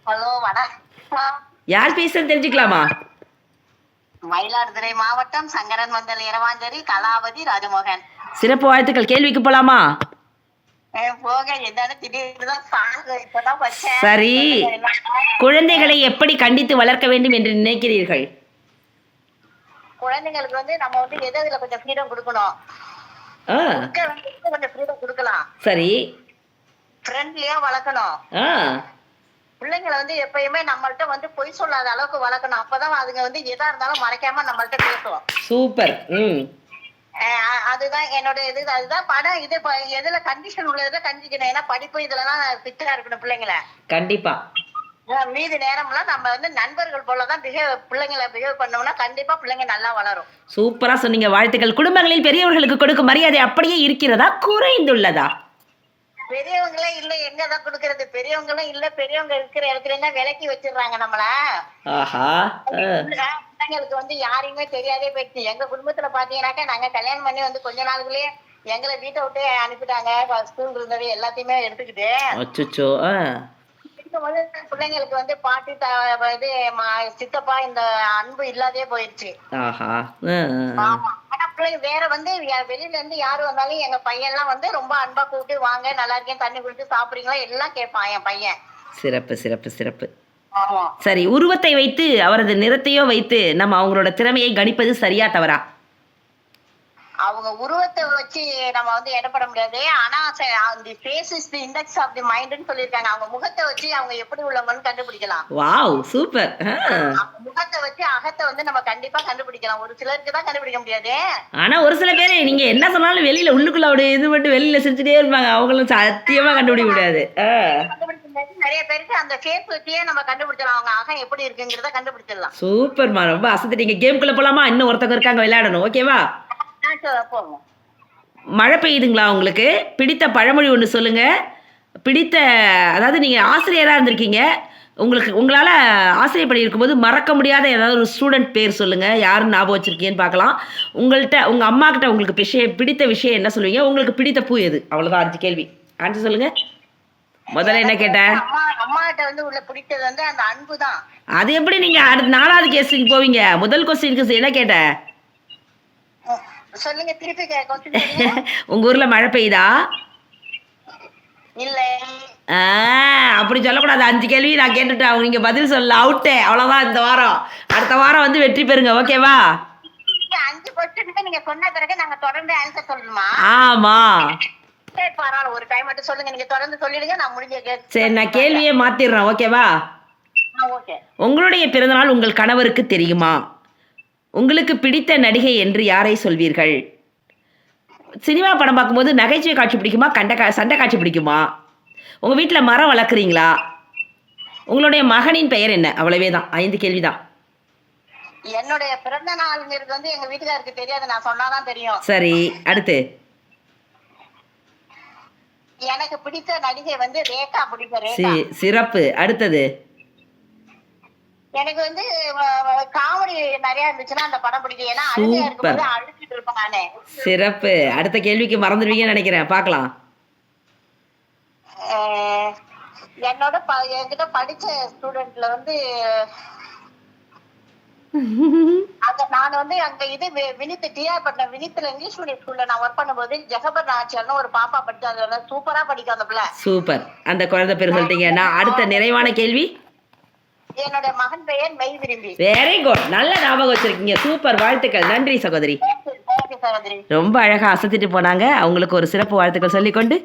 Hello வணக்கம். யார் பேசுறது தெரிஞ்சுக்கலாமா? மயிலாடுதுறை மாவட்டம் சங்கரன் மந்தல் இரவாஞ்சேரி கலாவதி ராஜமோகன். சிறப்பு வாழ்த்துக்கள். கேள்விக்கு போலாமா? போக என்னன்னு திடீர்னு சாங் இப்பதான் வச்சேன். சரி, குழந்தைகளை எப்படி கண்டித்து வளர்க்க வேண்டும் என்று நினைக்கிறீர்கள்? குழந்தைங்களுக்கு வந்து நம்ம வந்து எதுல கொஞ்சம் ஃப்ரீடம் கொடுக்கணும். ஆ, கொஞ்சம் ஃப்ரீடம் கொடுக்கலாம். சரி. ஃப்ரெண்ட்லியா வளர்க்கணும். ஆ, பிள்ளைங்களை வந்து எப்பயுமே நம்மள்ட்ட வந்து பொய் சொல்லாத அளவுக்கு வளர்க்கணும். அப்பதான் அதுங்க வந்து எதா இருந்தாலும் மறைக்காம நம்மள்ட்ட பேசுவோம். சூப்பர். ம், அதுதான் என்னோட இது. அதுதான் படம் இது. எதுல கண்டிஷன் உள்ளதுல கண்டிக்கணும். ஏன்னா படிப்பு இதுலதான் ஃபிட்டா இருக்கணும் பிள்ளைங்களை. கண்டிப்பா. மீதி நேரம்லாம் நம்ம வந்து நண்பர்கள் போலதான் பிள்ளைங்களை பிஹேவ் பண்ணோம்னா கண்டிப்பா பிள்ளைங்க நல்லா வளரும். சூப்பரா சொன்னீங்க. வாழ்த்துக்கள். குடும்பங்களில் பெரியவர்களுக்கு கொடுக்கும் மரியாதை அப்படியே இருக்கிறதா, குறைந்துள்ளதா? பெரியவங்களே இல்ல, எங்கதான் கொடுக்கறது? பெரியவங்களும் இல்ல. பெரியவங்க இருக்கிற இடத்துல விலக்கி வச்சிடுறாங்க நம்மள. ஆஹா. பிள்ளைங்களுக்கு வந்து யாரையுமே தெரியாதே போயிடுச்சு. எங்க குடும்பத்துல பாத்தீங்கன்னாக்கா நாங்க கல்யாணம் பண்ணி வந்து கொஞ்ச நாளுக்குள்ளேயே எங்களை வீட்டை விட்டு அனுப்பிட்டாங்க. ஸ்கூல் இருந்தது எல்லாத்தையுமே எடுத்துக்கிட்டு. அச்சோ. பிள்ளைங்களுக்கு வந்து பாட்டி இது சித்தப்பா இந்த அன்பு இல்லாதே போயிடுச்சு. ஆஹா. ஆமா. ஆனா பிள்ளைங்க வேற வந்து வெளியில இருந்து யாரு வந்தாலும் எங்க பையன் எல்லாம் வந்து ரொம்ப அன்பா கூப்பிட்டு வாங்க, நல்லா இருக்கேன், தண்ணி குடிச்சு சாப்பிடுறீங்களா எல்லாம் கேட்பான் என் பையன். சிறப்பு சிறப்பு சிறப்பு. ஆமா. சரி, உருவத்தை வைத்து அவரது நிறத்தையோ வைத்து நம்ம அவங்களோட திறமையை கணிப்பது சரியா தவறா? அவங்க உருவத்தை வச்சு நம்ம வந்து எடப்பட முடியாது. ஆனா the face is the index of the mind ன்னு சொல்லிருக்காங்க. அவங்க முகத்தை வச்சு அவங்க எப்படி உள்ளவங்கன்னு கண்டுபிடிக்கலாம். Wow, super. முகத்தை வச்சு அகத்தை வந்து நம்ம கண்டிப்பா கண்டுபிடிக்கலாம். ஒரு சிலருக்கு தான் கண்டுபிடிக்க முடியாது. ஆனா ஒரு சில பேர் நீங்க என்ன சொன்னாலும் வெளியில உள்ளுக்குள்ள அப்படி இது மட்டும் வெளியில சிரிச்சுட்டே இருப்பாங்க. அவங்களும் சத்தியமா கண்டுபிடிக்க முடியாது. நிறைய பேருக்கு அந்த ஃபேஸ் வச்சே நம்ம கண்டுபிடிச்சலாம் அவங்க அகம் எப்படி இருக்குங்கிறத கண்டுபிடிச்சிடலாம். சூப்பர்மா, ரொம்ப அசத்துட்டீங்க. கேம்குள்ள போலாமா? இன்னும் ஒருத்தவங்க இருக்காங்க, விளையாடணும். ஓகேவா? மழை பெய்யுதுங்களா? உங்களுக்கு பிடித்த பழமொழி ஒன்று சொல்லுங்க. பிடித்த, அதாவது நீங்க ஆசிரியரா இருந்திருக்கீங்க, உங்களால ஆசிரியர் பணி இருக்கும்போது மறக்க முடியாத ஏதாவது ஒரு ஸ்டூடெண்ட் பேர் சொல்லுங்க. யாரும் ஞாபகம் வச்சிருக்கீங்கன்னு பார்க்கலாம். உங்கள்கிட்ட உங்க அம்மா கிட்ட உங்களுக்கு பிடித்த விஷயம் என்ன சொல்லுவீங்க? உங்களுக்கு பிடித்த பூ எது? அவ்வளவுதான் 5 கேள்வி. ஆன்சர் சொல்லுங்க. முதல்ல என்ன கேட்டேன்? அம்மா கிட்ட வந்து உள்ள பிடித்தது வந்து அந்த அன்பு தான். அது எப்படி நீங்க அடுத்த 4வது கேஸ்டிங் போவீங்க? முதல் கொஸ்டினுக்கு என்ன கேட்டேன்? சொல்லுங்க, திருப்பி உங்க ஊர்ல மழை பெய்யுதா? இல்ல. அப்படி சொல்லக்கூடாது. 5 கேள்வி நான் கேட்டுட்டேன், நீங்க பதில் சொல்ல அவுட்டே. அவ்வளவுதான் இந்த வாரம். அடுத்த வாரம் வந்து வெற்றி பெறுங்க. ஓகேவா? 5 क्वेश्चन நீங்க சொன்ன பிறகு நாங்க தொடர்ந்து ஆன்சர் சொல்லணுமா? ஆமா. சரி, பரவாயில்ல. ஒரு டைம் மட்டும் சொல்லுங்க. நீங்க தொடர்ந்து சொல்லிடுங்க, நான் முடிஞ்ச. சரி, நான் கேள்வியே மாத்திடுறேன். ஓகேவா? ஓகே. உங்களுடைய பிறந்தநாள் உங்கள் கணவருக்கு தெரியுமா? உங்களுக்கு பிடித்த நடிகை என்று யாரை சொல்வீர்கள்? சினிமா படம் பார்க்கும்போது நகைச்சுவை காட்சி பிடிக்குமா, சண்டை காட்சி பிடிக்குமா? உங்க வீட்டில் மரம் வளர்க்குறீங்களா? உங்களுடைய மகனின் பெயர் என்ன? அவ்வளவே தான். 5 கேள்விதான். என்னுடைய பிறந்த நாளுங்கிறது வந்து எங்க வீட்டுக்காருக்கு தெரியாது, நான் சொன்னாதான் தெரியும். சரி, அடுத்து. எனக்கு பிடித்த நடிகை வந்து ரேகா பிடிக்கும். சிறப்பு. அடுத்தது. எனக்கு வந்து காமெடி நிறைய இருந்துச்சுன்னா அந்த படம் பிடிக்கும். ஏன்னா அழுகையா இருக்கும்போது அழுத்திட்டு இருப்பேன் நானே. சிறப்பு. அடுத்த கேள்விக்கு மறந்துடுவீங்கன்னு நினைக்கிறேன். பார்க்கலாம். என்கிட்ட படிச்ச ஸ்டூடெண்ட்ல வந்து நான் வந்து அங்க இது வினித் டிஆர் வினித்ல இங்கிலீஷ் மீடியம் ஸ்கூல்ல நான் ஒர்க் பண்ணும்போது ஜெகபர் நாச்சியார்னு ஒரு பாப்பா படிச்சு அதுல சூப்பரா படிக்கும் அந்த பிள்ளை. சூப்பர். அந்த குழந்தை பேர் சொல்லிட்டீங்க. நான் அடுத்த நிறைவான கேள்வி. என்னோட மகன் பெயர் மெய் விரும்பி. Very good. நல்ல ஞாபகம் வச்சிருக்கீங்க. சூப்பர். வாழ்த்துக்கள். நன்றி சகோதரி. ரொம்ப அழகா அசத்திட்டு போனாங்க. அவங்களுக்கு ஒரு சிறப்பு வாழ்த்துக்கள் சொல்லிக்கொண்டு